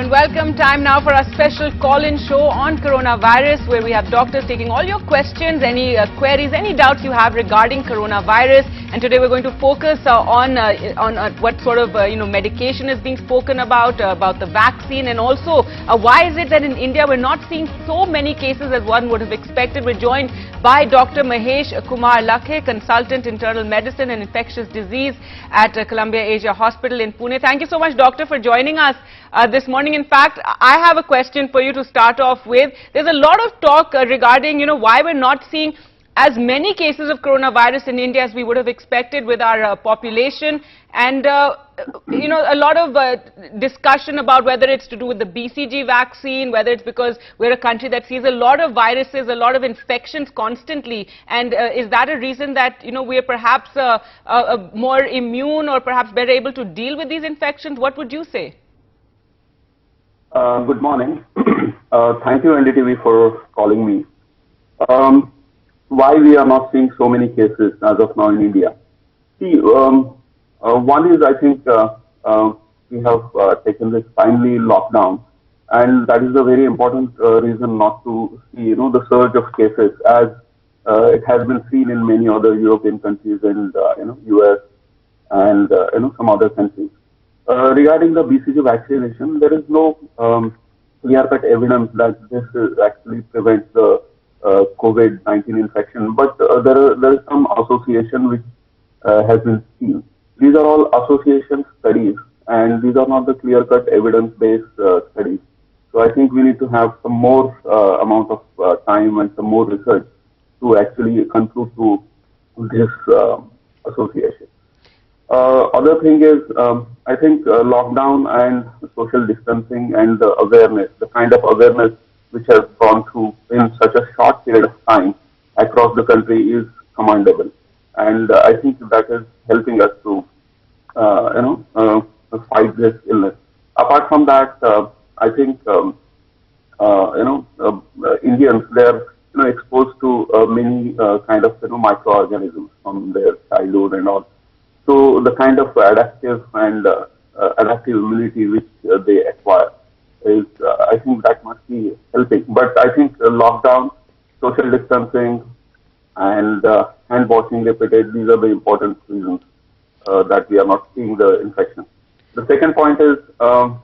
and welcome. Time now for our special call-in show on coronavirus, where we have doctors taking all your questions, any queries, any doubts you have regarding coronavirus. And today we're going to focus on what sort of medication is being spoken about the vaccine, and also why is it that in India we're not seeing so many cases as one would have expected. We're joined by Dr. Mahesh Kumar Lakhe, Consultant Internal Medicine and Infectious Disease at Columbia Asia Hospital in Pune. Thank you so much, Doctor, for joining us this morning. In fact, I have a question for you to start off with. There's a lot of talk regarding, why we're not seeing as many cases of coronavirus in India as we would have expected with our population, and a lot of discussion about whether it's to do with the BCG vaccine, whether it's because we're a country that sees a lot of viruses, a lot of infections constantly, and is that a reason that we are perhaps more immune or perhaps better able to deal with these infections? What would you say? Good morning. Thank you, NDTV, for calling me. Why we are not seeing so many cases as of now in India? See, one is, I think we have taken this timely lockdown, and that is a very important reason not to see, the surge of cases as it has been seen in many other European countries and US and some other countries. Regarding the BCG vaccination, there is no clear-cut evidence that this actually prevents the COVID-19 infection, but there is some association which has been seen. These are all association studies, and these are not the clear-cut evidence-based studies. So I think we need to have some more amount of time and some more research to actually conclude to this association. Other thing is, I think lockdown and social distancing and the awareness, the kind of awareness which has gone through in such a short period of time across the country is commendable, and I think that is helping us to, fight this illness. Apart from that, I think Indians, they are exposed to many kind of microorganisms from their childhood and all. So the kind of adaptive and adaptive immunity which they acquire is, I think that must be helping. But I think lockdown, social distancing, and hand washing repeated, these are the important reasons that we are not seeing the infection. The second point is, around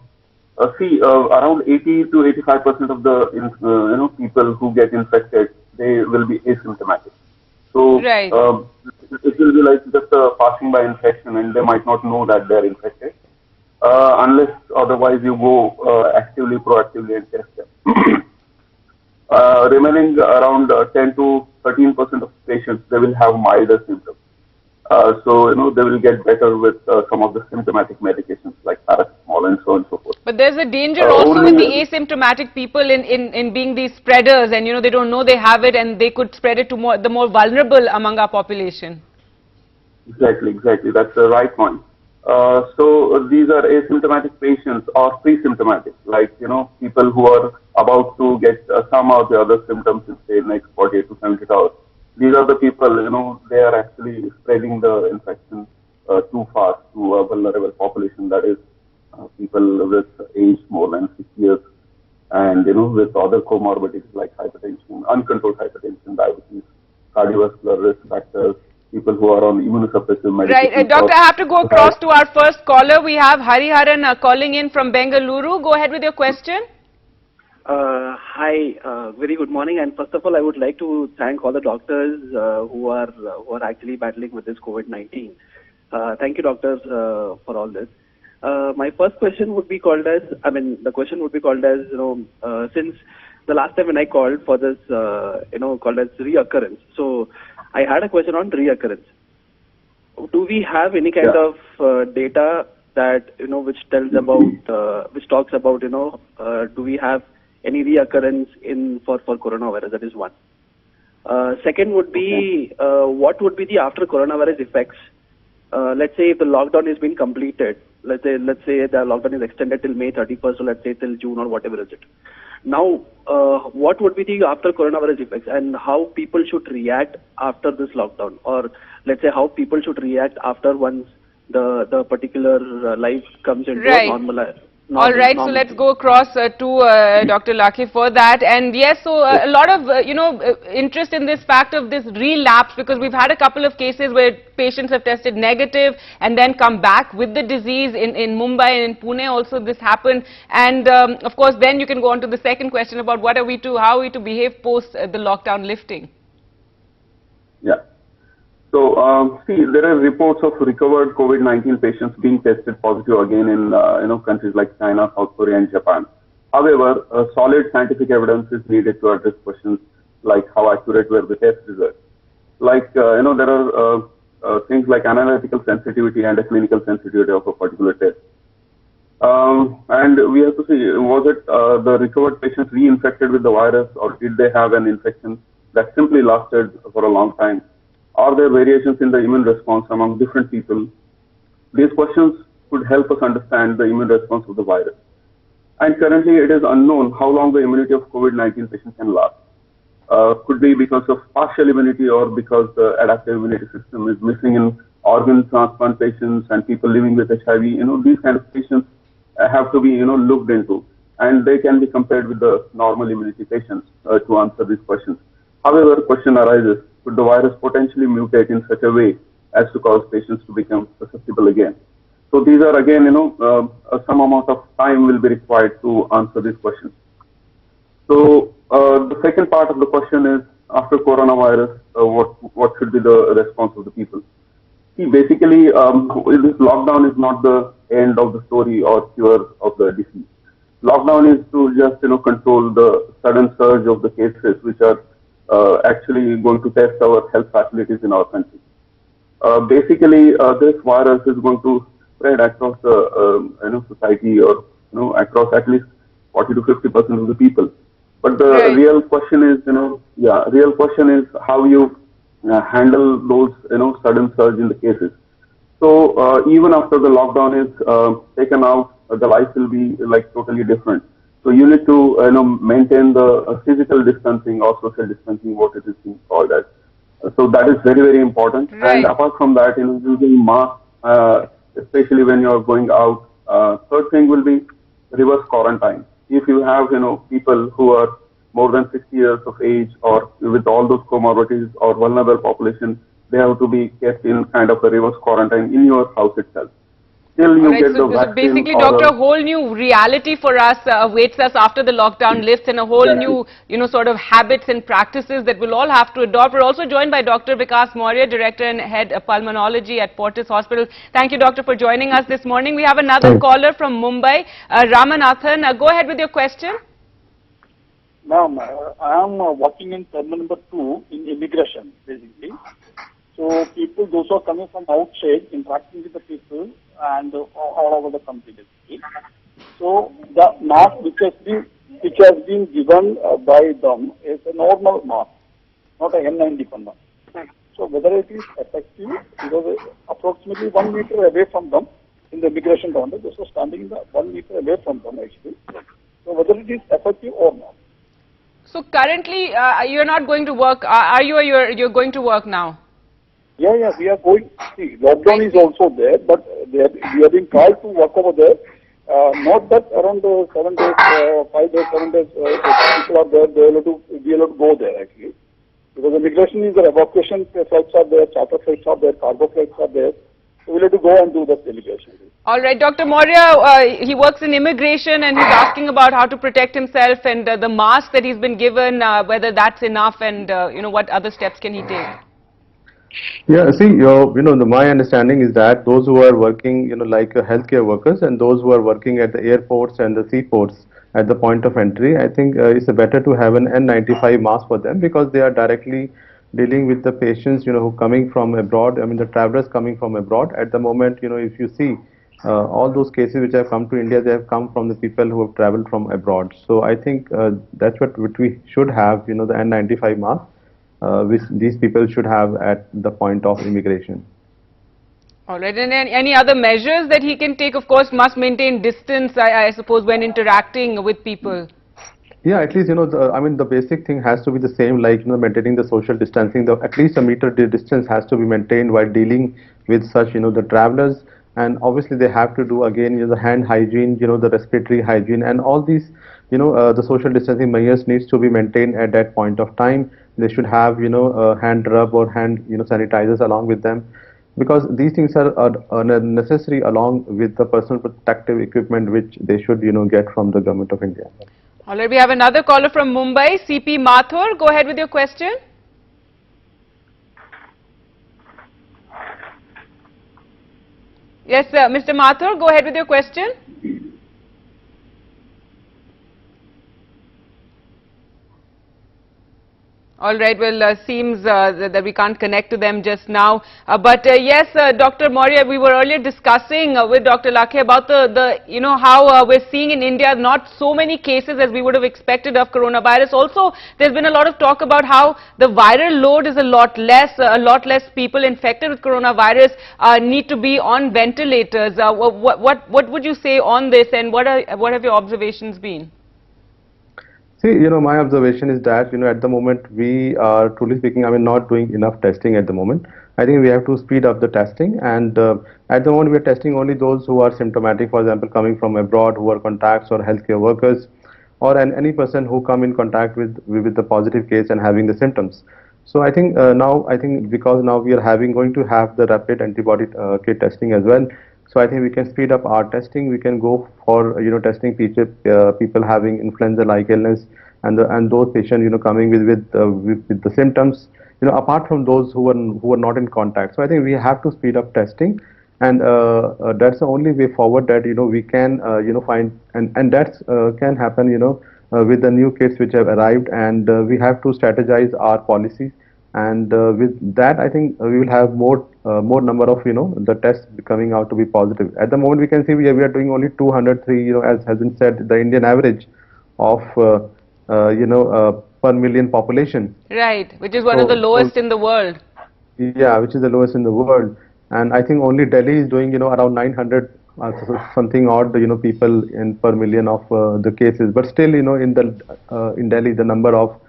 80 to 85% of the people who get infected, they will be asymptomatic. So right. It will be like just a passing by infection, and they might not know that they are infected. Unless otherwise you go actively, proactively and test them. Remaining around 10 to 13% of patients, they will have milder symptoms. So they will get better with some of the symptomatic medications like paracetamol and so on and so forth. But there's a danger also with the asymptomatic people in being these spreaders, and they don't know they have it, and they could spread it to the more vulnerable among our population. Exactly. That's the right point. So these are asymptomatic patients or pre-symptomatic, like, people who are about to get some of the other symptoms in, say, next 48 to 72 hours. These are the people, they are actually spreading the infection too fast to a vulnerable population, that is people with age more than 6 years and, with other comorbidities like hypertension, uncontrolled hypertension, diabetes, cardiovascular risk factors, people who are on immunosuppressive medication. Right. Doctor, I have to go across to our first caller. We have Hariharan calling in from Bengaluru. Go ahead with your question. Hi, very good morning. And first of all, I would like to thank all the doctors who are actually battling with this COVID-19. Thank you, doctors, for all this. My first question would be called as, since the last time when I called for this, called as reoccurrence. So I had a question on reoccurrence. Do we have any kind of data that, which tells about, which talks about, do we have any reoccurrence for coronavirus? That is one. Second would be, what would be the after coronavirus effects? Let's say if the lockdown has been completed, let's say the lockdown is extended till May 31st, or let's say till June or whatever is it. Now, what would be the after coronavirus effects, and how people should react after this lockdown, or let's say how people should react after once the particular life comes into a All right, so let's go across to Dr. Lakhi for that. And yes, so a lot of, interest in this fact of this relapse, because we've had a couple of cases where patients have tested negative and then come back with the disease in Mumbai and in Pune also this happened. And of course, then you can go on to the second question about how are we to behave post the lockdown lifting. Yeah. So, see, there are reports of recovered COVID-19 patients being tested positive again in, countries like China, South Korea, and Japan. However, solid scientific evidence is needed to address questions like how accurate were the test results. Like, there are things like analytical sensitivity and a clinical sensitivity of a particular test. And we have to see, was it the recovered patients reinfected with the virus, or did they have an infection that simply lasted for a long time? Are there variations in the immune response among different people? These questions could help us understand the immune response of the virus. And currently, it is unknown how long the immunity of COVID-19 patients can last. Could be because of partial immunity or because the adaptive immunity system is missing in organ transplant patients and people living with HIV. These kind of patients have to be, looked into, and they can be compared with the normal immunity patients to answer these questions. However, question arises, could the virus potentially mutate in such a way as to cause patients to become susceptible again? So these are again, some amount of time will be required to answer these questions. So the second part of the question is, after coronavirus, what should be the response of the people? See, basically, this lockdown is not the end of the story or cure of the disease. Lockdown is to just, control the sudden surge of the cases, which are actually going to test our health facilities in our country. Basically, this virus is going to spread across the society, or across at least 40 to 50% of the people. But the real question is, real question is how you handle those, sudden surge in the cases. So even after the lockdown is taken out, the life will be like totally different. So you need to maintain the physical distancing or social distancing, what it is being called as. So that is very, very important. Right. And apart from that, using masks, especially when you are going out. Third thing will be reverse quarantine. If you have people who are more than 60 years of age, or with all those comorbidities or vulnerable population, they have to be kept in kind of a reverse quarantine in your house itself. Till you get the vaccine. Basically, doctor, a whole new reality for us awaits us after the lockdown lifts, and a whole new, sort of habits and practices that we'll all have to adopt. We're also joined by Dr. Vikas Maurya, Director and Head of Pulmonology at Fortis Hospital. Thank you, Doctor, for joining us this morning. We have another caller from Mumbai, Ramanathan. Go ahead with your question. Ma'am, I am working in terminal number 2 in immigration, basically. So people, those who are coming from outside, interacting with the people and all over the country, basically. So the mask which has been given by them is a normal mask, not a N95 mask. So whether it is effective, because approximately 1 meter away from them in the immigration counter, those are standing in the 1 meter away from them actually. So whether it is effective or not. So currently, you're not going to work. Are you? Or you're going to work now? Yeah, we are going. See, lockdown is also there, but we are being called to work over there. Not that around 7 days, 5 days, 7 days, people are there. They are able to go there actually, because immigration is there. Evacuation flights are there, charter flights are there, cargo flights are there. So we'll have to go and do the immigration. All right, Dr. Maurya, he works in immigration, and he's asking about how to protect himself and the mask that he's been given, whether that's enough, and what other steps can he take? Yeah, see, my understanding is that those who are working, like healthcare workers, and those who are working at the airports and the seaports at the point of entry, I think it's better to have an N95 mask for them, because they are directly dealing with the patients, who coming from abroad. I mean, the travelers coming from abroad. At the moment, if you see all those cases which have come to India, they have come from the people who have traveled from abroad. So I think that's what we should have, the N95 mask. Which these people should have at the point of immigration. All right, and any other measures that he can take? Of course, must maintain distance, I suppose, when interacting with people. Yeah, at least, the basic thing has to be the same, like, maintaining the social distancing. At least a meter distance has to be maintained while dealing with such, the travelers. and obviously they have to do again, the hand hygiene, the respiratory hygiene, and all these, the social distancing measures needs to be maintained at that point of time. They should have, hand rub or hand, sanitizers along with them, because these things are necessary along with the personal protective equipment which they should, get from the Government of India. All right, we have another caller from Mumbai, CP Mathur. Go ahead with your question. Yes, sir. Mr. Mathur, go ahead with your question. All right, well, seems that we can't connect to them just now. But yes, Dr. Maurya, we were earlier discussing with Dr. Lakhe about how we're seeing in India not so many cases as we would have expected of coronavirus. Also, there's been a lot of talk about how the viral load is a lot less people infected with coronavirus need to be on ventilators. What would you say on this, and what have your observations been? See, my observation is that, at the moment we are, truly speaking, not doing enough testing at the moment. I think we have to speed up the testing, and at the moment we are testing only those who are symptomatic, for example, coming from abroad, who are contacts or healthcare workers, or any person who come in contact with the positive case and having the symptoms. So I think because now we are going to have the rapid antibody kit testing as well. So I think we can speed up our testing. We can go for testing people having influenza-like illness, and those patients coming with the symptoms. Apart from those who are not in contact. So I think we have to speed up testing, and that's the only way forward that we can find, and that can happen with the new kits which have arrived, and we have to strategize our policies. And with that, I think we will have more number of the tests coming out to be positive. At the moment, we can see we are doing only 203, as has been said, the Indian average of per million population. Right, which is one of the lowest in the world. Yeah, which is the lowest in the world, and I think only Delhi is doing around 900 something odd people in per million of the cases. But still in Delhi the number of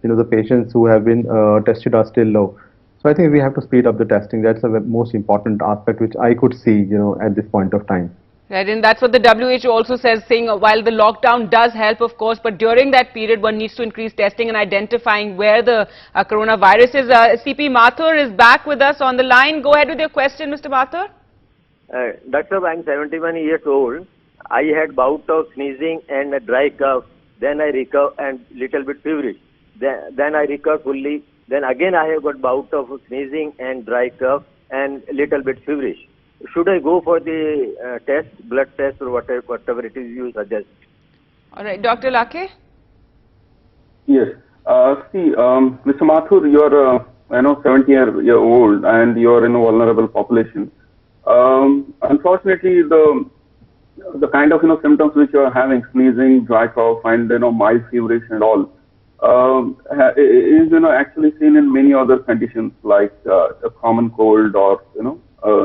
the patients who have been tested are still low. So I think we have to speed up the testing. That's the most important aspect which I could see, at this point of time. Right, and that's what the WHO also says, saying while the lockdown does help, of course, but during that period one needs to increase testing and identifying where the coronavirus is. CP Mathur is back with us on the line. Go ahead with your question, Mr. Mathur. Doctor, I'm 71 years old. I had bout of sneezing and a dry cough. Then I recover and little bit feverish. Then I recover fully. Then again I have got bout of sneezing and dry cough and little bit feverish. Should I go for the test, blood test, or whatever it is you suggest? All right, Dr. Lakhe. Yes. See, Mr. Mathur, you're 70-year-old and you're in a vulnerable population. Unfortunately, the kind of symptoms which you are having, sneezing, dry cough, and mild feverish and all, is actually seen in many other conditions like a common cold or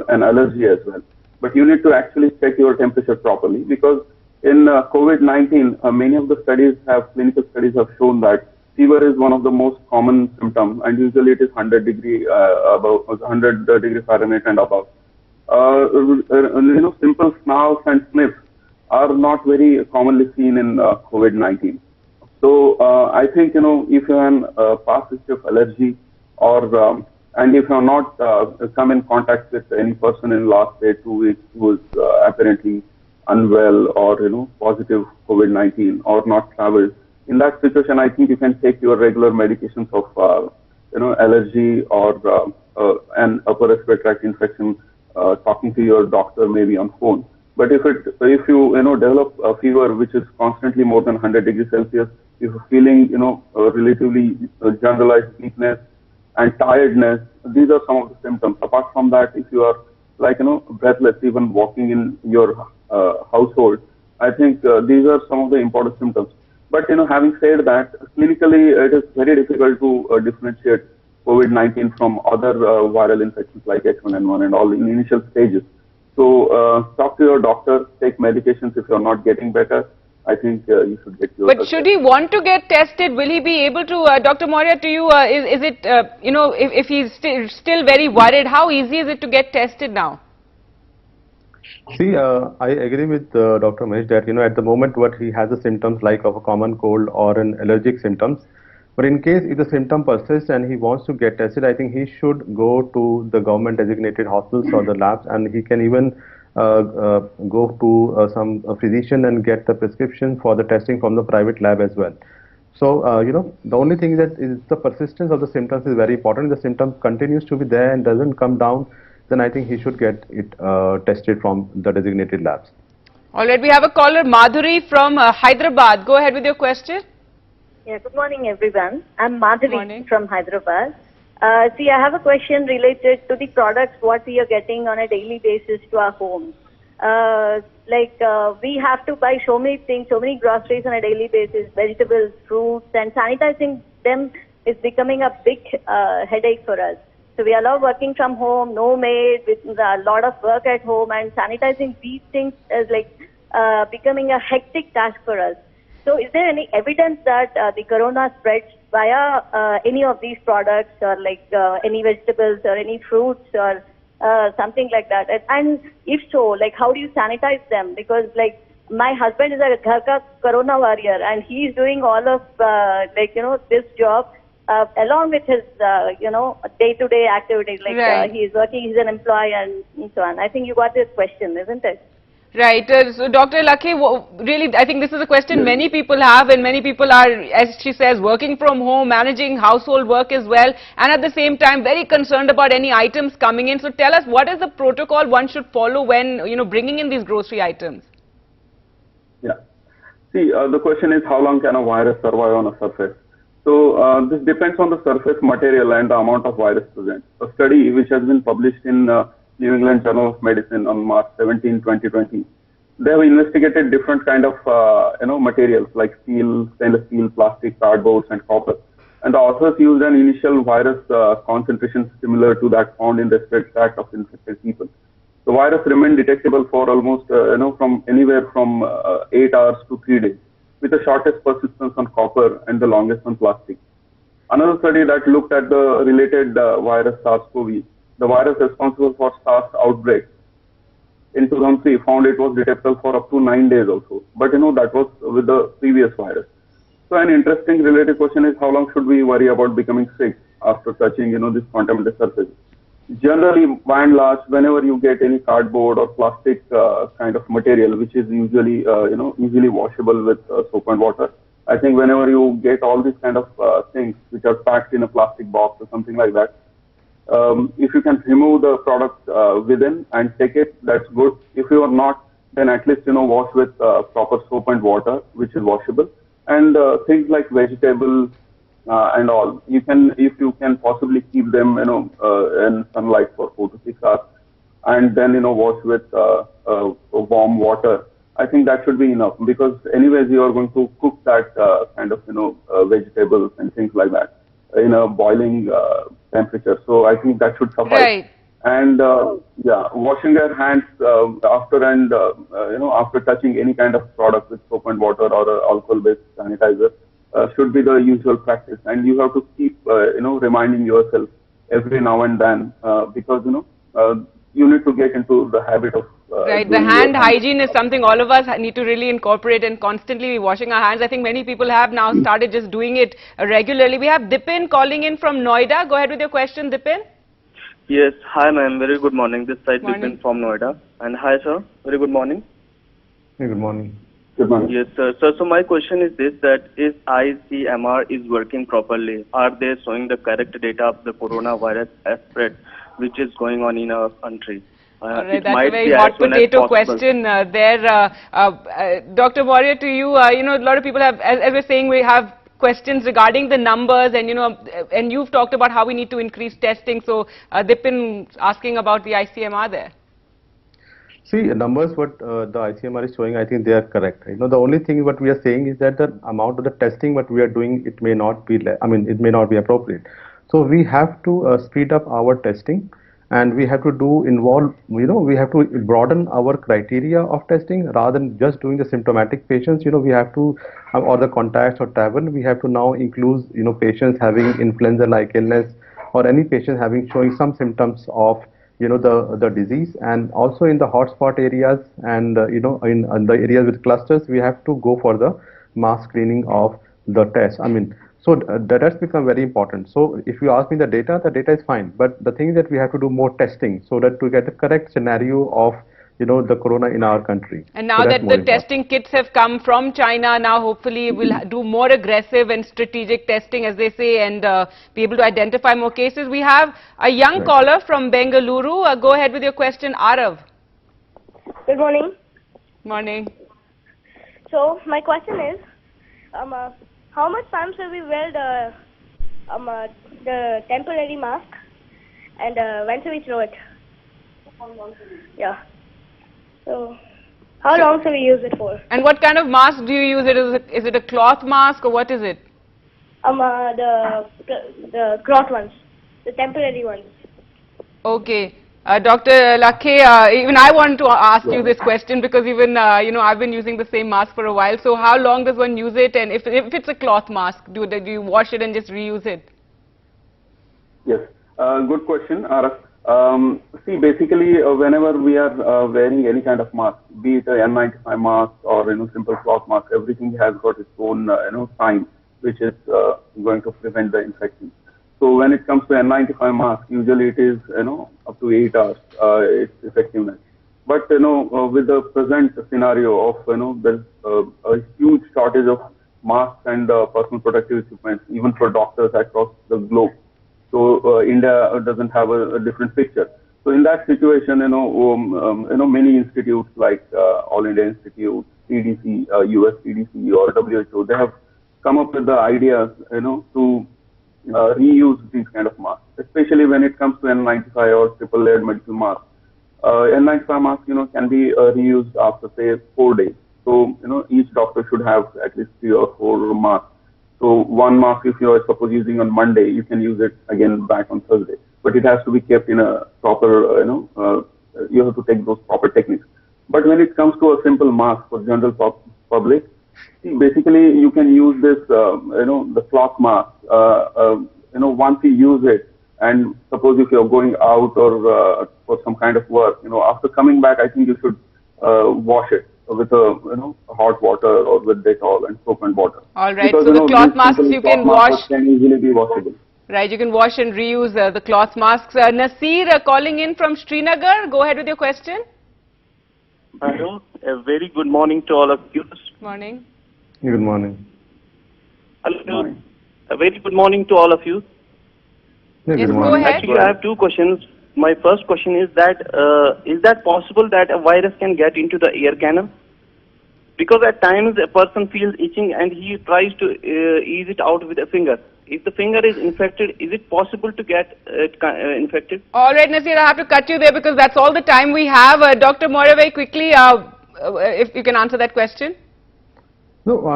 an allergy as well. But you need to actually check your temperature properly, because in COVID-19 many of the clinical studies have shown that fever is one of the most common symptoms, and usually it is 100 degree Fahrenheit and above. Simple snarls and sniffs are not very commonly seen in COVID-19. So I think if you have a past history of allergy, or and if you have not come in contact with any person in the last 2 weeks who is apparently unwell or positive COVID-19 or not traveled, in that situation I think you can take your regular medications of allergy or an upper respiratory tract infection, talking to your doctor maybe on phone. But if you develop a fever which is constantly more than 100 degrees Celsius, if you're feeling relatively generalized weakness and tiredness, these are some of the symptoms. Apart from that, if you are breathless even walking in your household, I think these are some of the important symptoms. But having said that, clinically it is very difficult to differentiate COVID-19 from other viral infections like H1N1 and all in initial stages. So talk to your doctor, take medications. If you're not getting better, I think you should get your... But should he want to get tested? Will he be able to, Dr. Maurya, to you, is it, if he's still very worried, how easy is it to get tested now? See, I agree with Dr. Mahesh that at the moment what he has the symptoms like of a common cold or an allergic symptoms, but in case if the symptom persists and he wants to get tested, I think he should go to the government designated hospitals or the labs, and he can even go to some physician and get the prescription for the testing from the private lab as well. So, the only thing that is the persistence of the symptoms is very important. If the symptom continues to be there and doesn't come down, then I think he should get it tested from the designated labs. All right, we have a caller, Madhuri from Hyderabad. Go ahead with your question. Yeah, good morning, everyone. I'm Good Madhuri morning. from Hyderabad. See, I have a question related to the products what we are getting on a daily basis to our homes. We have to buy so many things, so many groceries on a daily basis, vegetables, fruits, and sanitizing them is becoming a big headache for us. So we are now working from home, no maid, with a lot of work at home, and sanitizing these things is becoming a hectic task for us. So is there any evidence that the corona spreads via any of these products, or any vegetables or any fruits or something like that? And if so, how do you sanitize them? Because my husband is a Ghar Ka corona warrior, and he is doing all of this job along with his day-to-day activities. Right. He is working, he's an employee, and so on. I think you got this question, isn't it? Right. So, Dr. Lakhe, really, I think this is a question many people have, and many people are, as she says, working from home, managing household work as well, and at the same time very concerned about any items coming in. So, tell us, what is the protocol one should follow when, bringing in these grocery items? Yeah. See, the question is how long can a virus survive on a surface? So this depends on the surface material and the amount of virus present. A study which has been published in New England Journal of Medicine on March 17, 2020, they have investigated different kind of materials like steel, stainless steel, plastic, cardboards, and copper. And the authors used an initial virus concentration similar to that found in the respiratory tract of infected people. The virus remained detectable for almost from anywhere from 8 hours to 3 days, with the shortest persistence on copper and the longest on plastic. Another study that looked at the related virus SARS-CoV, the virus responsible for SARS outbreak in 2003 found it was detectable for up to 9 days also. But that was with the previous virus. So an interesting related question is how long should we worry about becoming sick after touching this contaminated surface? Generally, by and large, whenever you get any cardboard or plastic kind of material, which is usually easily washable with soap and water, I think whenever you get all these kind of things which are packed in a plastic box or something like that, if you can remove the product within and take it, that's good. If you are not, then at least wash with proper soap and water, which is washable, and things like vegetables and all. You can, if you can possibly keep them in sunlight for 4 to 6 hours, and then wash with warm water. I think that should be enough, because anyways you are going to cook that kind of vegetables and things like that in a boiling temperature. So I think that should suffice. Right. And washing your hands after and after touching any kind of product with soap and water or alcohol-based sanitizer should be the usual practice. And you have to keep reminding yourself every now and then because you need to get into the habit of right, the hand hygiene is something all of us need to really incorporate and constantly be washing our hands. I think many people have now started just doing it regularly. We have Dipin calling in from Noida. Go ahead with your question, Dipin. Yes, hi ma'am, very good morning. This side Morning. Dipin from Noida. And hi sir, very good morning. Hey, good morning. Good morning. Yes sir, so my question is this, that is ICMR is working properly? Are they showing the correct data of the coronavirus spread which is going on in our country? All right, It that's might a very be as hot soon as potato possible. question there. Dr. Warrior, to you, a lot of people have, as we're saying, we have questions regarding the numbers, and and you've talked about how we need to increase testing. So Dipin asking about the ICMR there. See, numbers what the ICMR is showing, I think they are correct. The only thing what we are saying is that the amount of the testing what we are doing, it may not be, it may not be appropriate. So we have to speed up our testing, and we have to we have to broaden our criteria of testing rather than just doing the symptomatic patients. We have to, or the contacts or travel, we have to now include, patients having influenza-like illness or any patient showing some symptoms of, the disease. And also in the hotspot areas and in the areas with clusters, we have to go for the mass screening of the test. I mean, so that has become very important. So if you ask me the data is fine, but the thing is that we have to do more testing so that to get the correct scenario of the corona in our country. And now that the testing kits have come from China, now hopefully we'll do more aggressive and strategic testing, as they say, and be able to identify more cases. We have a young caller from Bengaluru. Go ahead with your question, Arav. Good morning. Morning. So my question is, how much time should we wear the temporary mask, and when should we throw it? Yeah. So, how long should we use it for? And what kind of mask do you use? Is it a cloth mask or what is it? The cloth ones, the temporary ones. Okay. Dr. Lakhe, even I want to ask you this question because even, I've been using the same mask for a while. So how long does one use it? And if it's a cloth mask, do you wash it and just reuse it? Yes. Good question, Arav. See, basically, whenever we are wearing any kind of mask, be it a N95 mask or simple cloth mask, everything has got its own sign, which is going to prevent the infection. So when it comes to N95 mask, usually it is up to 8 hours its effectiveness. But with the present scenario of there's a huge shortage of masks and personal protective equipment, even for doctors across the globe. So India doesn't have a different picture. So in that situation, many institutes like All India Institute, CDC, US CDC or WHO, they have come up with the ideas, to reuse these kind of masks, especially when it comes to N95 or triple layered medical masks. N95 mask, can be reused after say 4 days. So each doctor should have at least 3 or 4 masks. So one mask, if you are suppose using on Monday, you can use it again back on Thursday. But it has to be kept in a proper, you have to take those proper techniques. But when it comes to a simple mask for general public, see, basically you can use this, the cloth mask. Once you use it, and suppose if you're going out or for some kind of work, after coming back, I think you should wash it with hot water or with Dettol and soap and water. All right. Because, so the cloth masks you can wash. Can easily be washable. Right. You can wash and reuse the cloth masks. Nasir calling in from Srinagar. Go ahead with your question. Hello. A very good morning to all of you. Morning. Good morning. Hello. Good morning. A very good morning to all of you. Yeah, yes, good go ahead. Actually, I have 2 questions. My first question is that possible that a virus can get into the ear canal? Because at times a person feels itching and he tries to ease it out with a finger. If the finger is infected, is it possible to get infected? All right, Nasir, I have to cut you there because that's all the time we have. Dr. Moria, very quickly, if you can answer that question. No,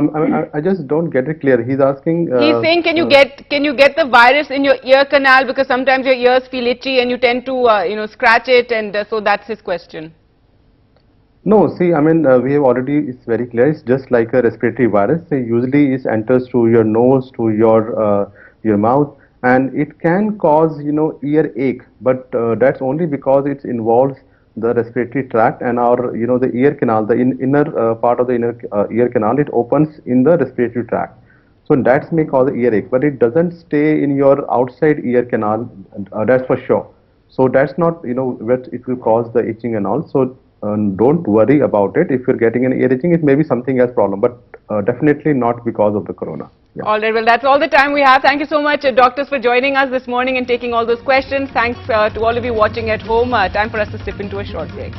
I just don't get it clear. He's asking. He's saying, can you get the virus in your ear canal because sometimes your ears feel itchy and you tend to scratch it, and so that's his question. No, see, we have already, it's very clear, it's just like a respiratory virus. Usually it enters through your nose, to your mouth, and it can cause, ear ache, but that's only because it involves the respiratory tract and our, the ear canal, the inner part of the inner ear canal, it opens in the respiratory tract. So that may cause earache, but it doesn't stay in your outside ear canal, that's for sure. So that's not, what it will cause the itching and all. So don't worry about it. If you're getting an ear itching, it may be something else problem, but definitely not because of the corona. Yeah. All right, well, that's all the time we have. Thank you so much, doctors, for joining us this morning and taking all those questions. Thanks to all of you watching at home. Time for us to slip into a short break.